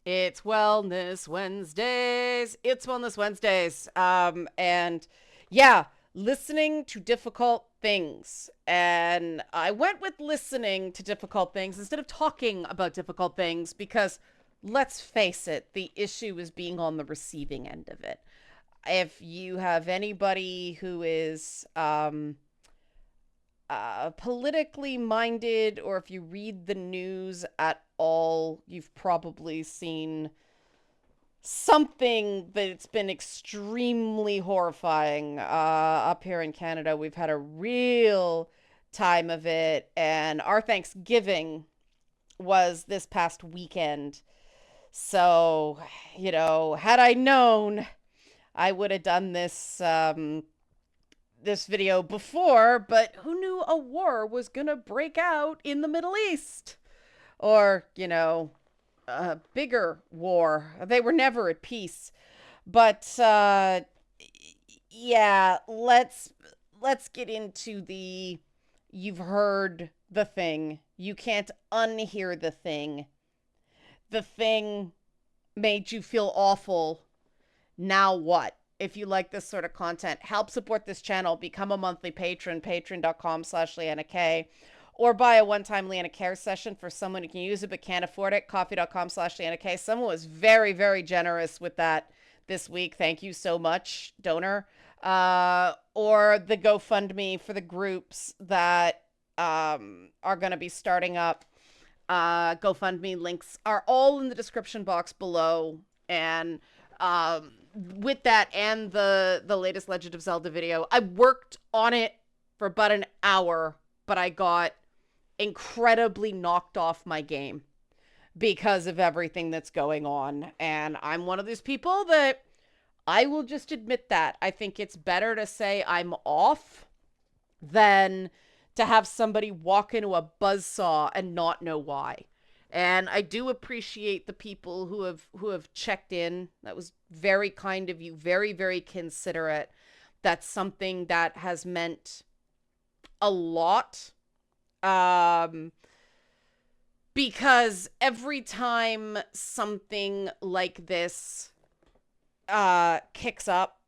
It's Wellness Wednesdays. It's Wellness Wednesdays. And yeah, listening to difficult things. And I went with listening to difficult things instead of talking about difficult things because let's face it, the issue is being on the receiving end of it. If you have anybody who is politically minded, or if you read the news at all, you've probably seen something that's been extremely horrifying. Up here in Canada, we've had a real time of it, and our Thanksgiving was this past weekend. So, had I known, I would have done this video before, but who knew a war was gonna break out in the Middle East? Or, a bigger war. They were never at peace. But yeah, let's get into the you've heard the thing. You can't unhear the thing. The thing made you feel awful. Now what? If you like this sort of content, help support this channel. Become a monthly patron, patreon.com/Leanna K. Or buy a one-time Leanna Care session for someone who can use it but can't afford it. Coffee.com/Leanna K. Someone was very, very generous with that this week. Thank you so much, donor. Or the GoFundMe for the groups that are going to be starting up. GoFundMe links are all in the description box below. And with that and the latest Legend of Zelda video, I worked on it for about an hour, but I got incredibly knocked off my game because of everything that's going on. And I'm one of those people that I will just admit that. I think it's better to say I'm off than to have somebody walk into a buzzsaw and not know why. And I do appreciate the people who have checked in. That was very kind of you, very, very considerate. That's something that has meant a lot. Um because every time something like this kicks up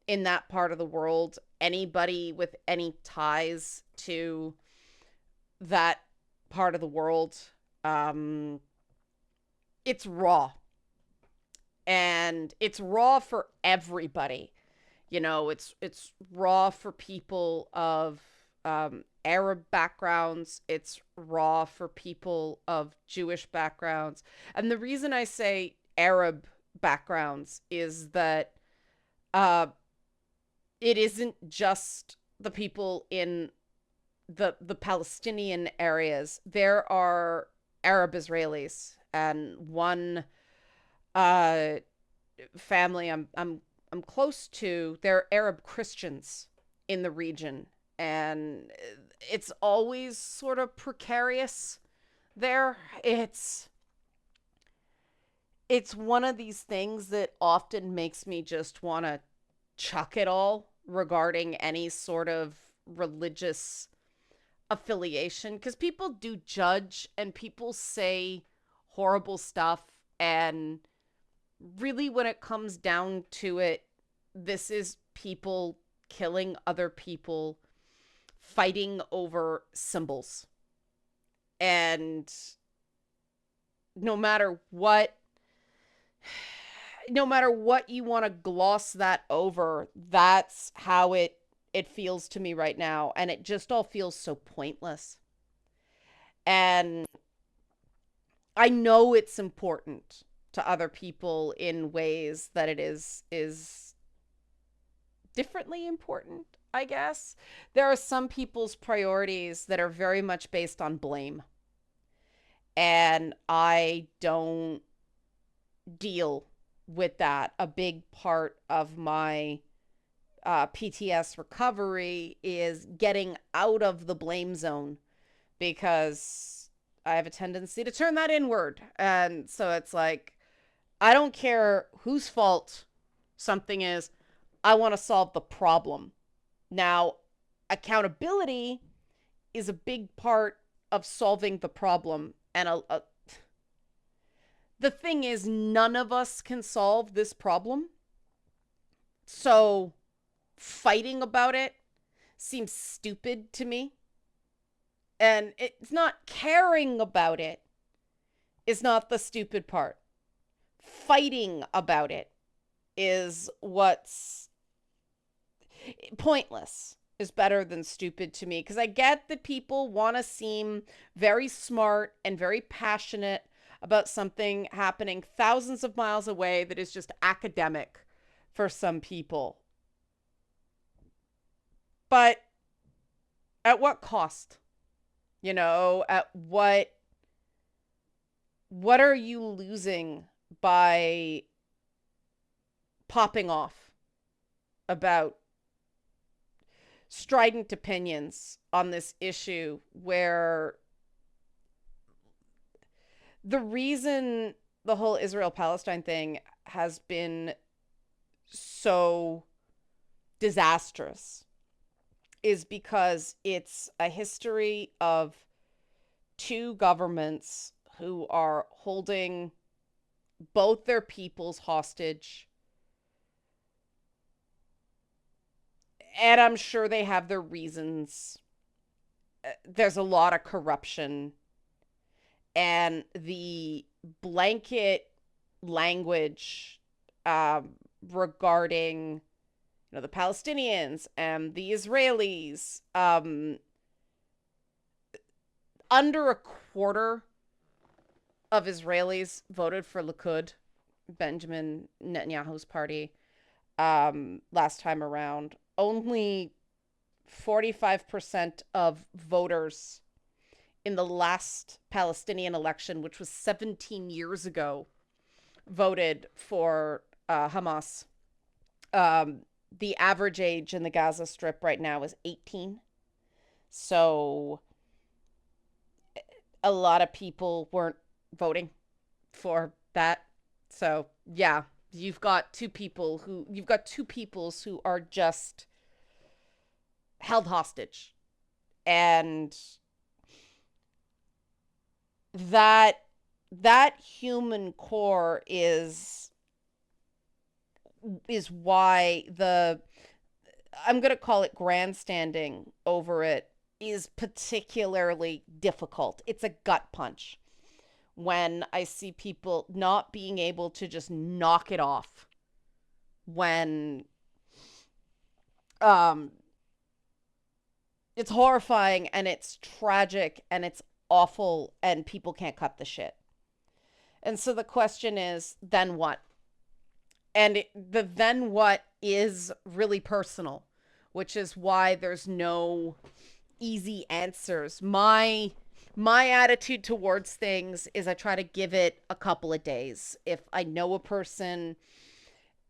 in that part of the world, anybody with any ties to that part of the world, um, it's raw. And it's raw for everybody. It's raw for people of Arab backgrounds. It's raw for people of Jewish backgrounds. And the reason I say Arab backgrounds is that uh, it isn't just the people in the Palestinian areas. There are Arab Israelis, and one uh family I'm close to, they're Arab Christians in the region, and it's always sort of precarious there. It's one of these things that often makes me just want to chuck it all regarding any sort of religious affiliation, because people do judge and people say horrible stuff. And really, when it comes down to it, this is people killing other people, fighting over symbols. And no matter what no matter what you want to gloss that over, that's how it feels to me right now. And it just all feels so pointless. And I know it's important to other people in ways that it is differently important, I guess. There are some people's priorities that are very much based on blame. And I don't deal with that. A big part of my PTS recovery is getting out of the blame zone, because I have a tendency to turn that inward. And so it's like, I don't care whose fault something is, I want to solve the problem. Now, accountability is a big part of solving the problem. And The thing is, none of us can solve this problem. So fighting about it seems stupid to me. And it's not caring about it is not the stupid part. Fighting about it is what's pointless, is better than stupid to me, because I get that people want to seem very smart and very passionate about something happening thousands of miles away that is just academic for some people. But at what cost? At what are you losing by popping off about strident opinions on this issue, where the reason the whole Israel-Palestine thing has been so disastrous is because it's a history of two governments who are holding both their peoples hostage. And I'm sure they have their reasons. There's a lot of corruption. And the blanket language regarding the Palestinians and the Israelis, under a quarter of Israelis voted for Likud, Benjamin Netanyahu's party, last time around. Only 45% of voters in the last Palestinian election, which was 17 years ago, voted for Hamas. The average age in the Gaza Strip right now is 18. So a lot of people weren't voting for that. So yeah, you've got two peoples who are just held hostage. And that human core is why I'm going to call it grandstanding over it is particularly difficult. It's a gut punch when I see people not being able to just knock it off when it's horrifying and it's tragic and it's awful and people can't cut the shit. And so the question is, then what? And the then what is really personal, which is why there's no easy answers. My attitude towards things is I try to give it a couple of days. If I know a person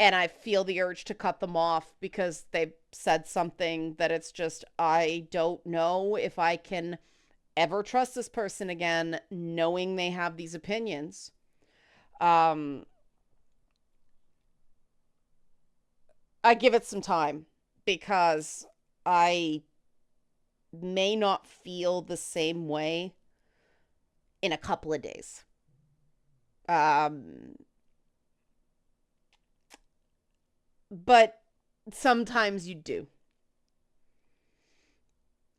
and I feel the urge to cut them off because they've said something that it's just, I don't know if I can ever trust this person again, knowing they have these opinions. I give it some time because I may not feel the same way in a couple of days. But sometimes you do.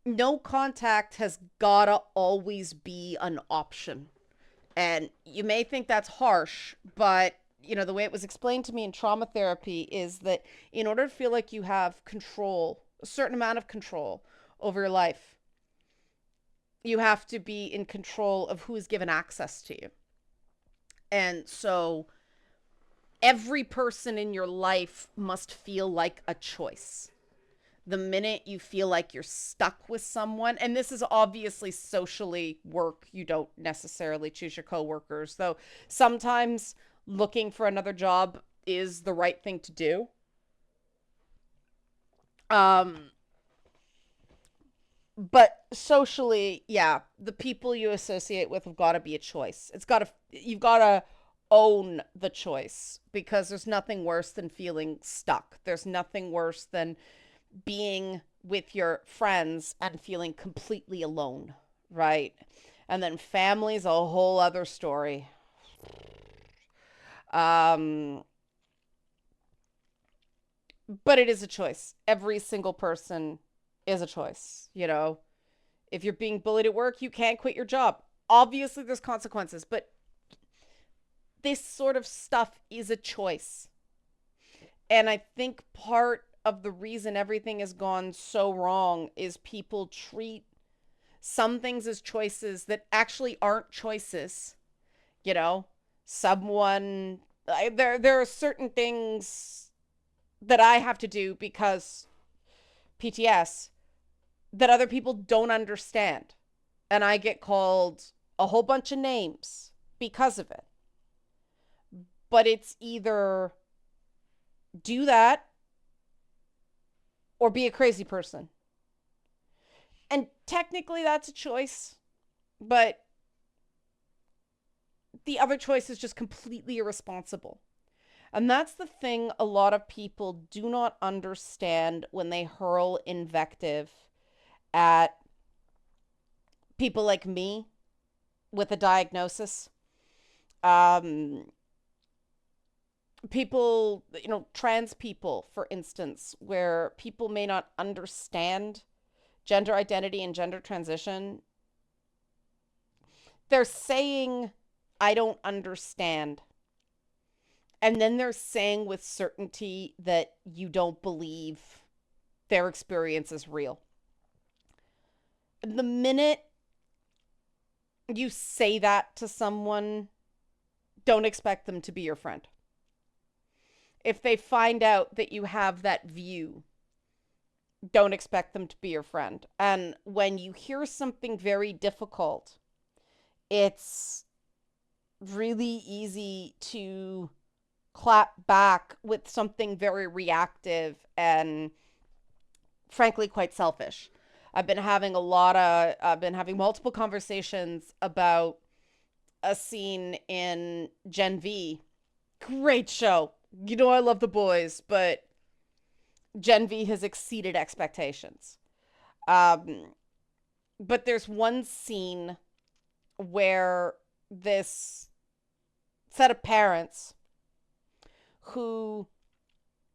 No contact has gotta always be an option. And you may think that's harsh, but the way it was explained to me in trauma therapy is that in order to feel like you have control, a certain amount of control over your life, you have to be in control of who is given access to you. And so every person in your life must feel like a choice. The minute you feel like you're stuck with someone, and this is obviously socially work, you don't necessarily choose your coworkers, though sometimes looking for another job is the right thing to do. But socially, yeah, the people you associate with have got to be a choice. You've got to own the choice, because there's nothing worse than feeling stuck. There's nothing worse than being with your friends and feeling completely alone, right? And then family's a whole other story. Um, but it is a choice. Every single person is a choice, you know. If you're being bullied at work, you can't quit your job. Obviously, there's consequences, but this sort of stuff is a choice. And I think part of the reason everything has gone so wrong is people treat some things as choices that actually aren't choices. You know, someone there are certain things that I have to do because PTS that other people don't understand. And I get called a whole bunch of names because of it. But it's either do that or be a crazy person. And technically that's a choice, but the other choice is just completely irresponsible. And that's the thing a lot of people do not understand when they hurl invective at people like me with a diagnosis. Um, People, trans people, for instance, where people may not understand gender identity and gender transition, they're saying, I don't understand. And then they're saying with certainty that you don't believe their experience is real. The minute you say that to someone, don't expect them to be your friend. If they find out that you have that view, don't expect them to be your friend. And when you hear something very difficult, it's really easy to clap back with something very reactive and frankly quite selfish. I've been having multiple conversations about a scene in Gen V. Great show. You know I love The Boys, but Gen V has exceeded expectations. Um, but there's one scene where this set of parents who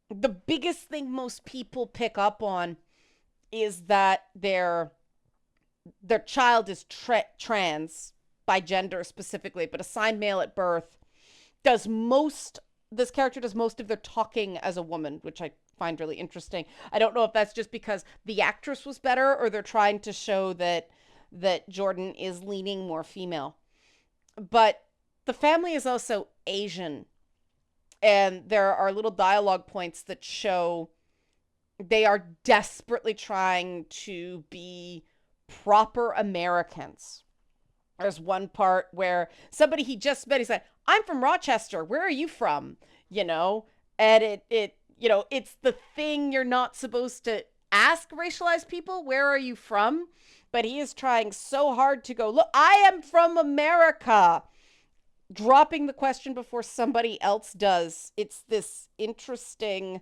the biggest thing most people pick up on is that their child is trans by gender specifically, but assigned male at birth. Does most This character does most of their talking as a woman, which I find really interesting. I don't know if that's just because the actress was better or they're trying to show that Jordan is leaning more female. But the family is also Asian, and there are little dialogue points that show they are desperately trying to be proper Americans. There's one part where somebody he just met, he said, I'm from Rochester. Where are you from? You know, and it's the thing you're not supposed to ask racialized people, where are you from? But he is trying so hard to go, look, I am from America, dropping the question before somebody else does. It's this interesting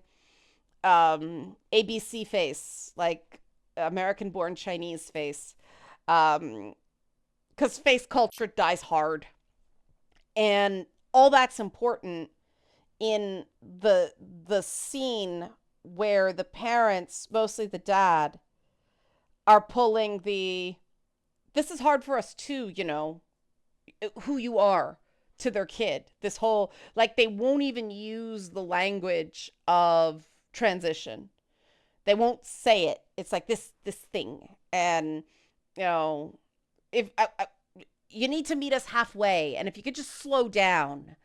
ABC face, like American born Chinese face. Because face culture dies hard. And all that's important in the scene where the parents, mostly the dad, are pulling the this is hard for us too, who you are to their kid. This whole like they won't even use the language of transition. They won't say it. It's like this thing. And you know, if you need to meet us halfway, and if you could just slow down.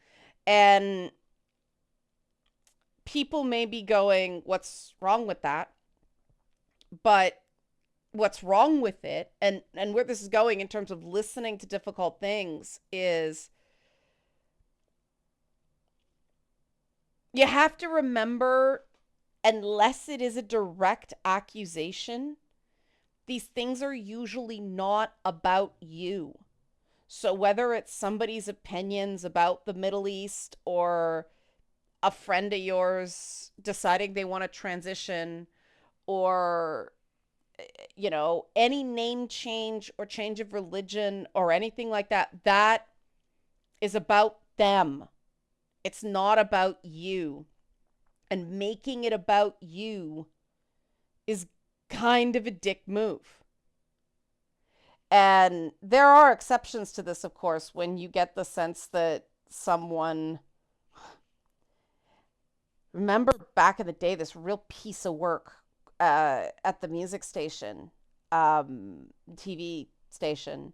And people may be going, what's wrong with that? But what's wrong with it, and where this is going in terms of listening to difficult things, is you have to remember, unless it is a direct accusation, these things are usually not about you. So whether it's somebody's opinions about the Middle East or a friend of yours deciding they want to transition, or any name change or change of religion or anything like that, that is about them. It's not about you. And making it about you is kind of a dick move. And there are exceptions to this, of course, when you get the sense that someone. Remember back in the day, this real piece of work at the music station, TV station,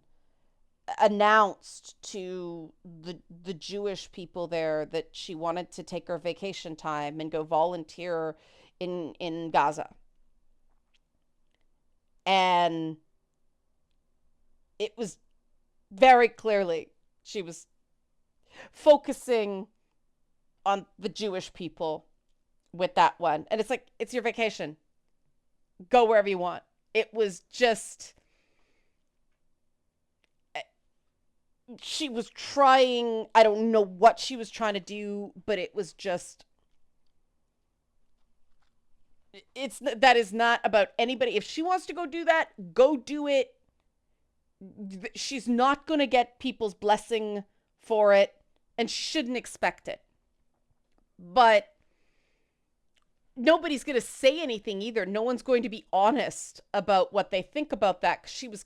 announced to the Jewish people there that she wanted to take her vacation time and go volunteer in Gaza. And it was very clearly she was focusing on the Jewish people with that one. And it's like, it's your vacation. Go wherever you want. It was just, she was trying, I don't know what she was trying to do, but it was just, it's that is not about anybody. If she wants to go do that, go do it. She's not going to get people's blessing for it, and she shouldn't expect it. But nobody's going to say anything either. No one's going to be honest about what they think about that. 'Cause she was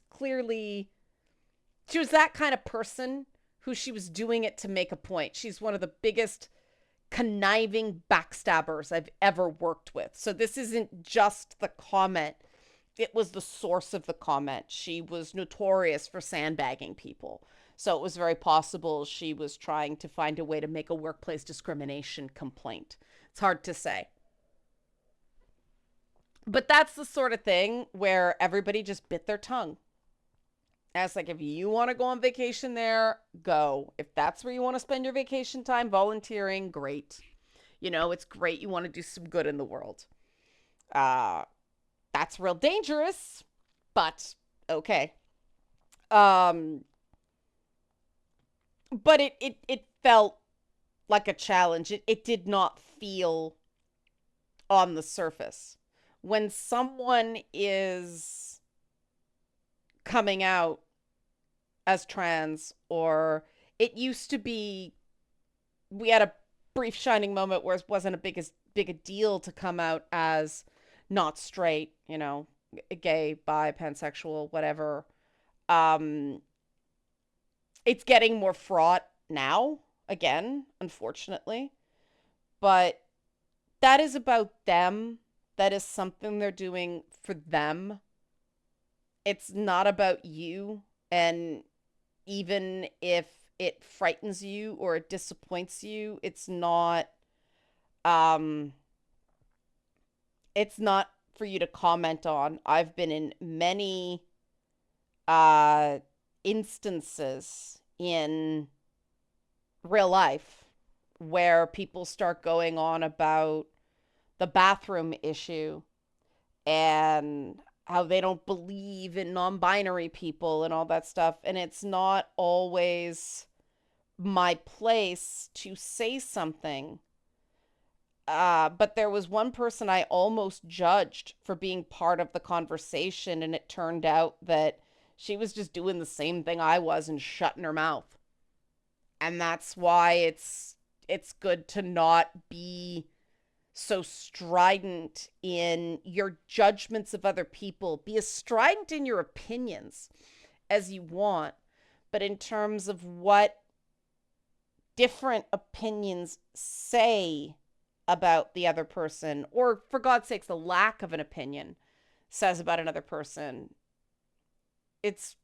that kind of person who she was doing it to make a point. She's one of the biggest conniving backstabbers I've ever worked with. So this isn't just the comment. It was the source of the comment. She was notorious for sandbagging people. So it was very possible she was trying to find a way to make a workplace discrimination complaint. It's hard to say. But that's the sort of thing where everybody just bit their tongue. And it's like, if you want to go on vacation there, go. If that's where you want to spend your vacation time volunteering, great. It's great you want to do some good in the world. Uh, that's real dangerous, but okay. Um, but it felt like a challenge. It did not feel on the surface. When someone is coming out as trans, or it used to be, we had a brief shining moment where it wasn't big a deal to come out as not straight, gay, bi, pansexual, whatever. Um, it's getting more fraught now, again, unfortunately. But that is about them. That is something they're doing for them. It's not about you. And even if it frightens you or it disappoints you, um it's not for you to comment on. I've been in many uh instances in real life where people start going on about the bathroom issue and how they don't believe in non-binary people and all that stuff, and it's not always my place to say something. But there was one person I almost judged for being part of the conversation, and it turned out that she was just doing the same thing I was and shutting her mouth. And that's why it's good to not be so strident in your judgments of other people. Be as strident in your opinions as you want, but in terms of what different opinions say about the other person, or for God's sakes, the lack of an opinion says about another person, it's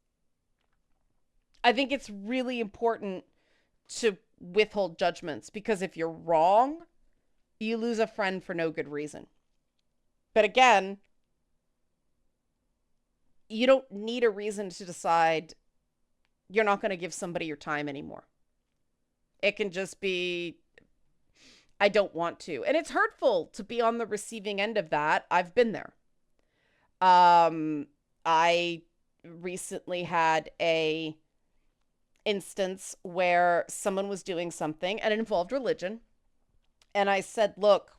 I think it's really important to withhold judgments, because if you're wrong, you lose a friend for no good reason. But again, you don't need a reason to decide you're not going to give somebody your time anymore. It can just be, I don't want to. And it's hurtful to be on the receiving end of that. I've been there. I recently had a instance where someone was doing something and it involved religion. And I said, look,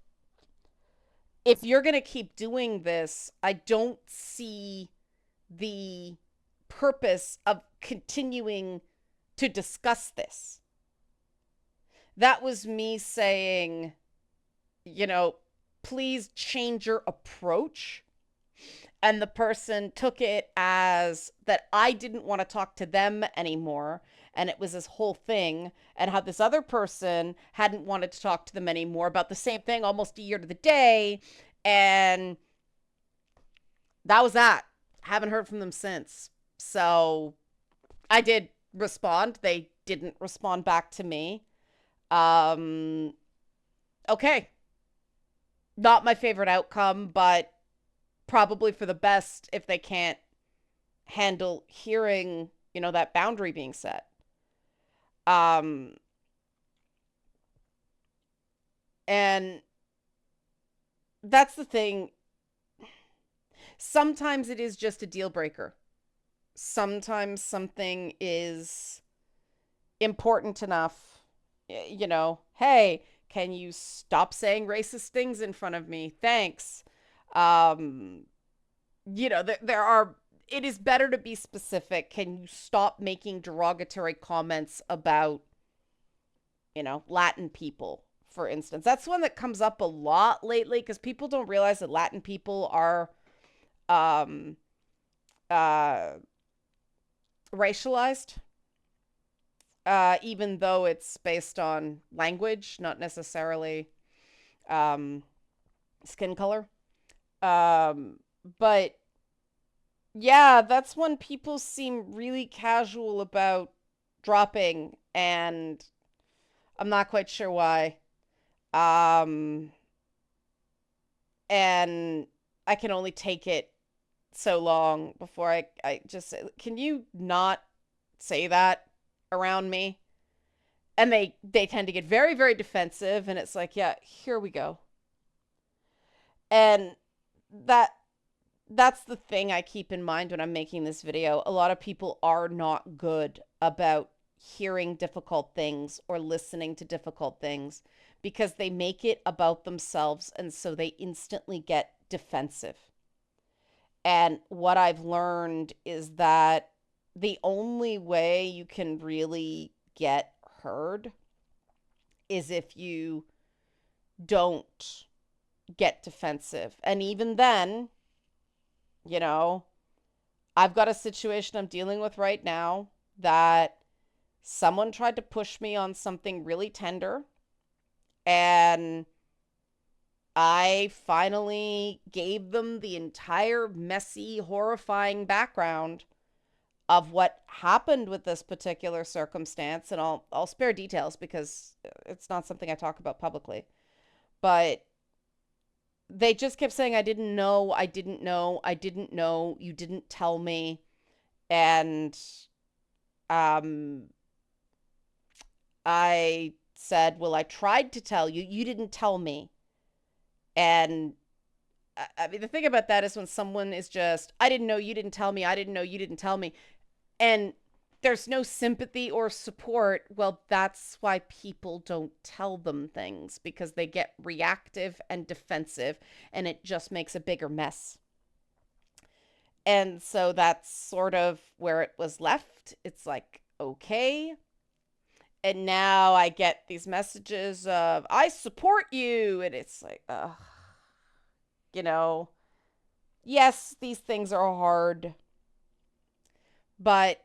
if you're going to keep doing this, I don't see the purpose of continuing to discuss this. That was me saying, you know, please change your approach. And the person took it as that I didn't want to talk to them anymore. And it was this whole thing, and how this other person hadn't wanted to talk to them anymore about the same thing almost a year to the day. And that was that. Haven't heard from them since. So I did respond. They didn't respond back to me. Um, okay. Not my favorite outcome, but probably for the best if they can't handle hearing, that boundary being set. Um, and that's the thing. Sometimes it is just a deal breaker. Sometimes something is important enough, hey, can you stop saying racist things in front of me? Thanks. Um, there are, it is better to be specific. Can you stop making derogatory comments about, Latin people, for instance? That's one that comes up a lot lately because people don't realize that Latin people are um, uh, racialized, even though it's based on language, not necessarily um, skin color. Um, but yeah, that's when people seem really casual about dropping, and I'm not quite sure why. Um, and I can only take it so long before I just say, can you not say that around me? And they tend to get very, very defensive, and it's like, yeah, here we go. And that that's the thing I keep in mind when I'm making this video. A lot of people are not good about hearing difficult things or listening to difficult things because they make it about themselves, and so they instantly get defensive. And what I've learned is that the only way you can really get heard is if you don't get defensive. And even then, you know, I've got a situation I'm dealing with right now that someone tried to push me on something really tender, and I finally gave them the entire messy, horrifying background of what happened with this particular circumstance, and I'll spare details because it's not something I talk about publicly. But they just kept saying, I didn't know, I didn't know, I didn't know, you didn't tell me. And um I said, well, I tried to tell you, you didn't tell me. And I mean, the thing about that is when someone is just, I didn't know, you didn't tell me, I didn't know, you didn't tell me, and there's no sympathy or support, well, that's why people don't tell them things, because they get reactive and defensive, and it just makes a bigger mess. And so that's sort of where it was left. It's like, okay. And now I get these messages of, I support you. And it's like, you know, yes, these things are hard. But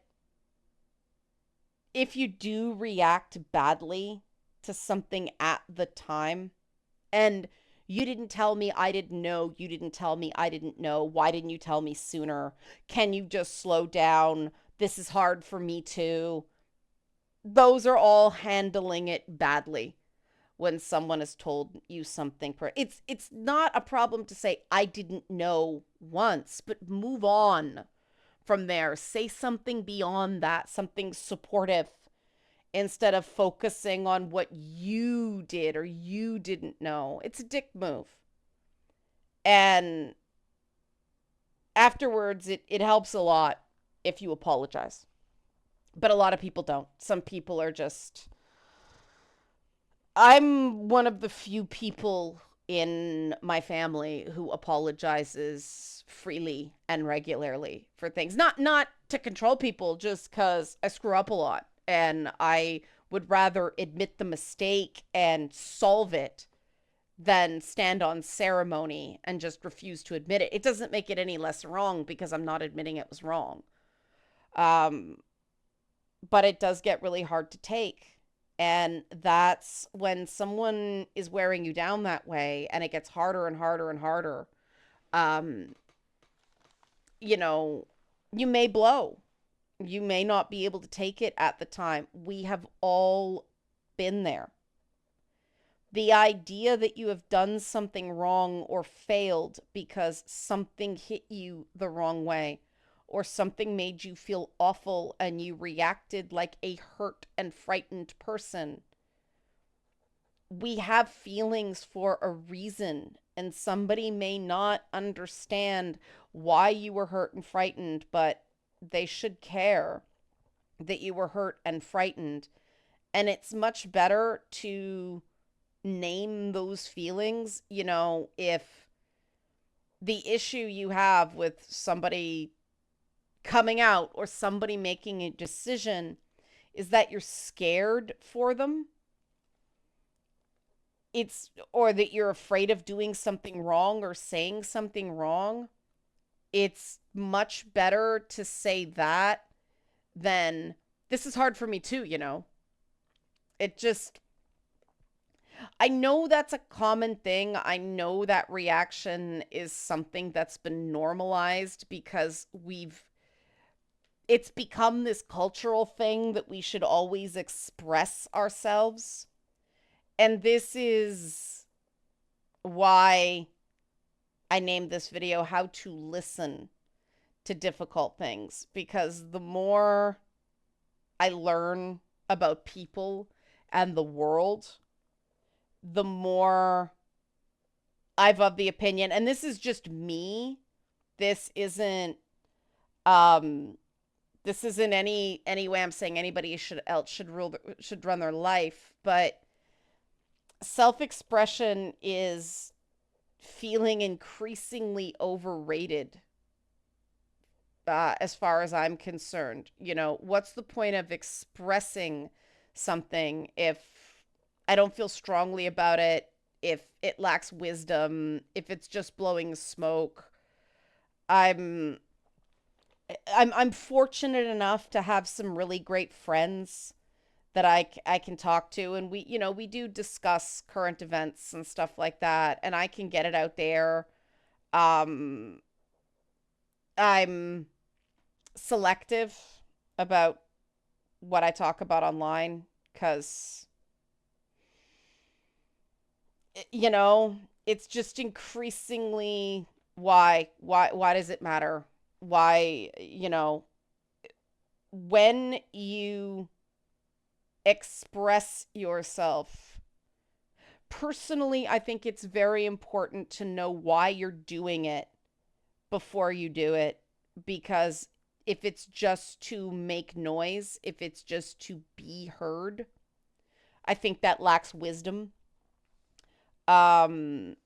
if you do react badly to something at the time, and you didn't tell me, I didn't know, you didn't tell me, I didn't know, why didn't you tell me sooner? Can you just slow down? This is hard for me too. Those are all handling it badly when someone has told you something. It's not a problem to say I didn't know once, but move on from there. Say something beyond that, something supportive, instead of focusing on what you did or you didn't know. It's a dick move. And afterwards, it helps a lot if you apologize. But a lot of people don't. Some people are just. I'm one of the few people in my family who apologizes freely and regularly for things. Not to control people, just cuz I screw up a lot, and I would rather admit the mistake and solve it than stand on ceremony and just refuse to admit it. It doesn't make it any less wrong because I'm not admitting it was wrong. Um, but it does get really hard to take. And that's when someone is wearing you down that way and it gets harder and harder and harder. Um, you know, you may blow. You may not be able to take it at the time. We have all been there. The idea that you have done something wrong or failed because something hit you the wrong way or something made you feel awful and you reacted like a hurt and frightened person. We have feelings for a reason, and somebody may not understand why you were hurt and frightened, but they should care that you were hurt and frightened. And it's much better to name those feelings. If the issue you have with somebody coming out or somebody making a decision is that you're scared for them, or that you're afraid of doing something wrong or saying something wrong, it's much better to say that than this is hard for me too. It just, I know that's a common thing. I know that reaction is something that's been normalized because it's become this cultural thing that we should always express ourselves. And this is why I named this video How to Listen to Difficult Things, because the more I learn about people and the world, the more I've of the opinion, and this is just me. This isn't um this isn't any way I'm saying anybody should run their life, but self-expression is feeling increasingly overrated, as far as I'm concerned. What's the point of expressing something if I don't feel strongly about it, if it lacks wisdom, if it's just blowing smoke? I'm I'm fortunate enough to have some really great friends that I can talk to, and we do discuss current events and stuff like that, and I can get it out there. um I'm selective about what I talk about online because you know it's just increasingly, why does it matter? Why, when you express yourself personally, I think it's very important to know why you're doing it before you do it, because if it's just to make noise, if it's just to be heard, I think that lacks wisdom. Um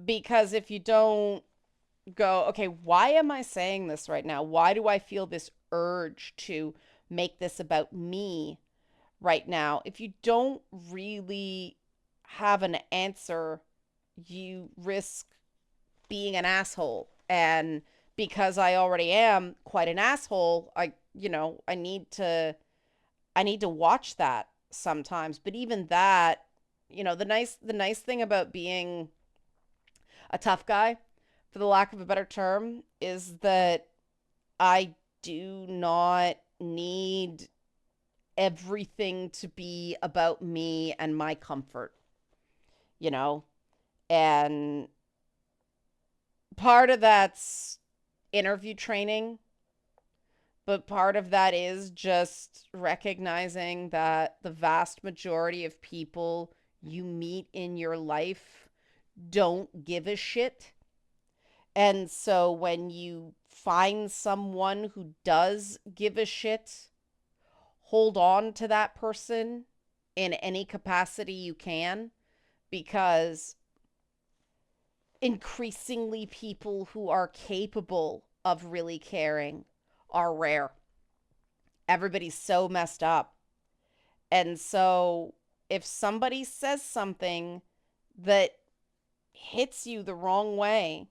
because if you don't go, okay, why am I saying this right now? Why do I feel this urge to make this about me right now? If you don't really have an answer, you risk being an asshole. And because I already am quite an asshole, I need to watch that sometimes. But even that, the nice thing about being a tough guy, for the lack of a better term, is that I do not need everything to be about me and my comfort, you know? And part of that's interview training, but part of that is just recognizing that the vast majority of people you meet in your life don't give a shit. And so when you find someone who does give a shit, hold on to that person in any capacity you can, because increasingly people who are capable of really caring are rare. Everybody's so messed up. And so if somebody says something that hits you the wrong way,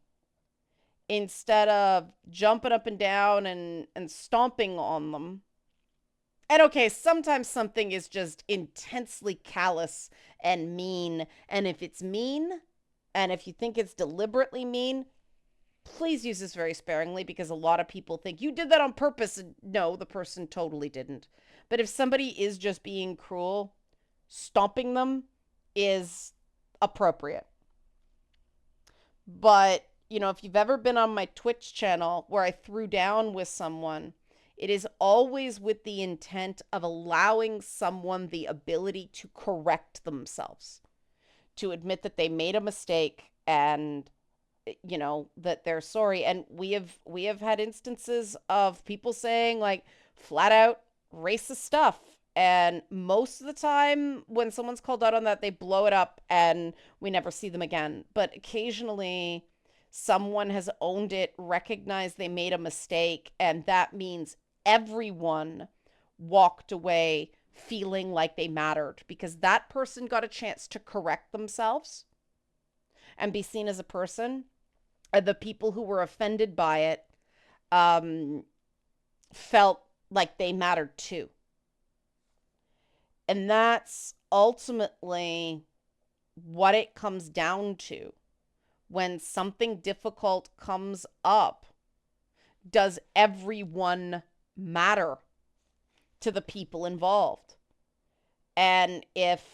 instead of jumping up and down and stomping on them, and okay, sometimes something is just intensely callous and mean. And if it's mean, and if you think it's deliberately mean, please use this very sparingly, because a lot of people think you did that on purpose. No, the person totally didn't. But if somebody is just being cruel, stomping them is appropriate. But, if you've ever been on my Twitch channel where I threw down with someone, it is always with the intent of allowing someone the ability to correct themselves, to admit that they made a mistake, and that they're sorry. And we have had instances of people saying, like, flat out racist stuff, and most of the time when someone's called out on that, they blow it up and we never see them again. But occasionally someone has owned it, recognized they made a mistake, and that means everyone walked away feeling like they mattered, because that person got a chance to correct themselves and be seen as a person. The people who were offended by it um, felt like they mattered too. And that's ultimately what it comes down to. When something difficult comes up, does everyone matter to the people involved? And if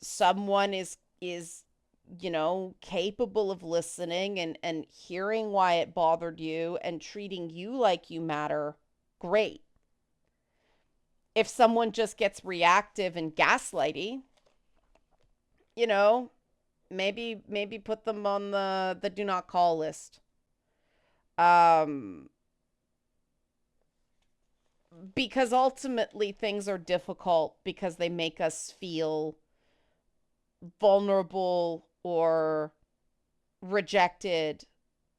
someone is capable of listening and hearing why it bothered you and treating you like you matter, great. If someone just gets reactive and gaslighty, you know, maybe put them on the do not call list. Um because ultimately things are difficult because they make us feel vulnerable or rejected,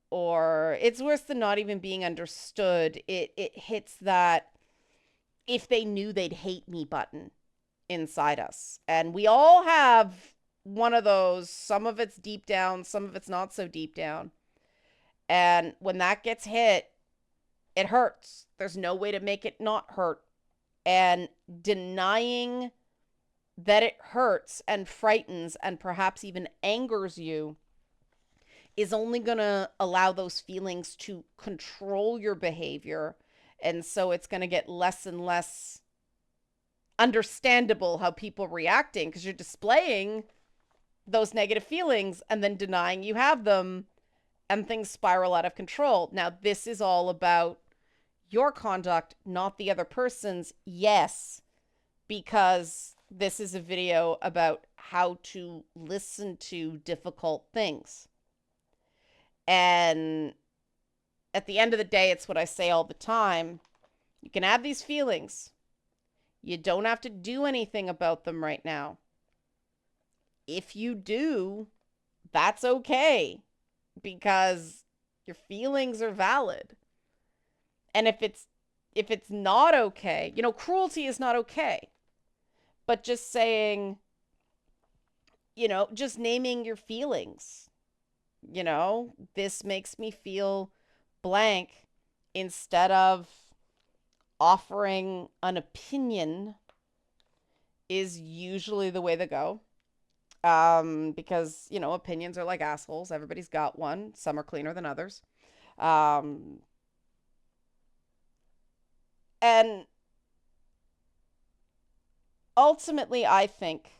or it's worse than not even being understood. It hits that if they knew they'd hate me button inside us. And we all have one of those. Some of it's deep down, some of it's not so deep down. And when that gets hit, it hurts. There's no way to make it not hurt. And denying that it hurts and frightens and perhaps even angers you is only going to allow those feelings to control your behavior. And so it's going to get less and less understandable how people reacting, because you're displaying those negative feelings and then denying you have them, and things spiral out of control. Now, this is all about your conduct, not the other person's. Yes, because this is a video about how to listen to difficult things. And at the end of the day, it's what I say all the time. You can have these feelings. You don't have to do anything about them right now. If you do, that's okay, because your feelings are valid. And if it's not okay, cruelty is not okay. But just saying, just naming your feelings. This makes me feel blank, instead of offering an opinion, is usually the way to go. Because, opinions are like assholes. Everybody's got one. Some are cleaner than others. And ultimately, I think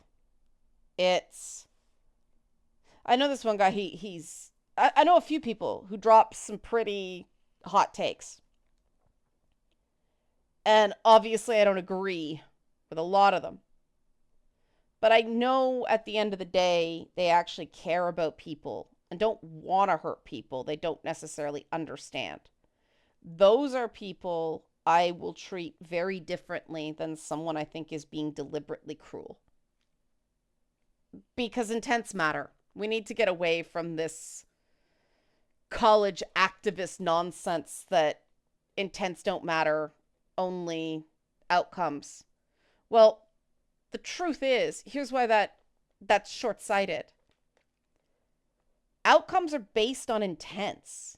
I know this one guy, I know a few people who drop some pretty hot takes. And obviously, I don't agree with a lot of them. But I know at the end of the day, they actually care about people and don't want to hurt people. They don't necessarily understand. Those are people I will treat very differently than someone I think is being deliberately cruel. Because intents matter. We need to get away from this college activist nonsense that intents don't matter, only outcomes. Well, the truth is, here's why that's short-sighted. Outcomes are based on intents.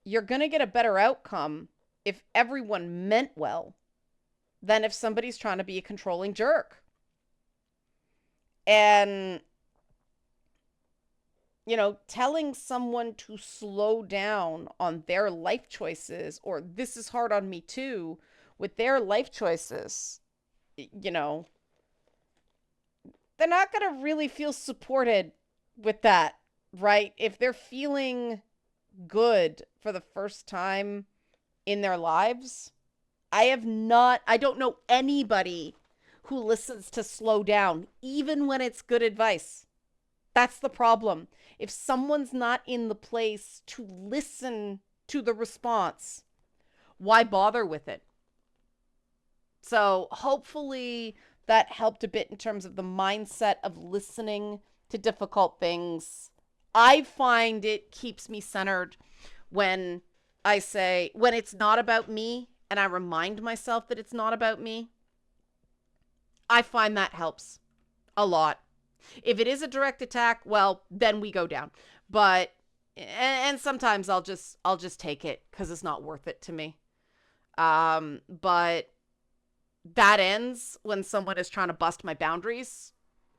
You're going to get a better outcome if everyone meant well than if somebody's trying to be a controlling jerk. And, telling someone to slow down on their life choices, or this is hard on me too, with their life choices, you know, they're not going to really feel supported with that, right? If they're feeling good for the first time in their lives, I don't know anybody who listens to slow down, even when it's good advice. That's the problem. If someone's not in the place to listen to the response, why bother with it? So hopefully that helped a bit in terms of the mindset of listening to difficult things. I find it keeps me centered when when it's not about me and I remind myself that it's not about me. I find that helps a lot. If it is a direct attack, well, then we go down. But and sometimes I'll just take it cuz it's not worth it to me. But that ends when someone is trying to bust my boundaries,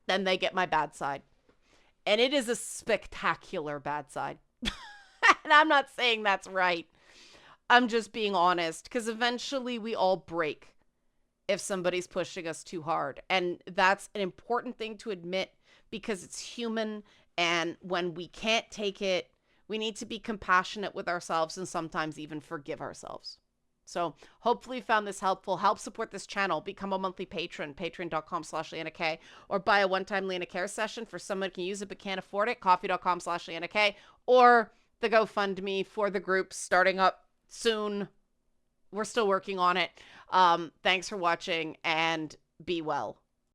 then they get my bad side. And it is a spectacular bad side. And I'm not saying that's right. I'm just being honest because eventually we all break if somebody's pushing us too hard. And that's an important thing to admit because it's human. And when we can't take it, we need to be compassionate with ourselves and sometimes even forgive ourselves. So hopefully you found this helpful. Help support this channel. Become a monthly patron, patreon.com/Leanna K, or buy a one-time Leanna Care session for someone who can use it but can't afford it, coffee.com/Leanna K, or the GoFundMe for the group starting up soon. We're still working on it. Thanks for watching and be well.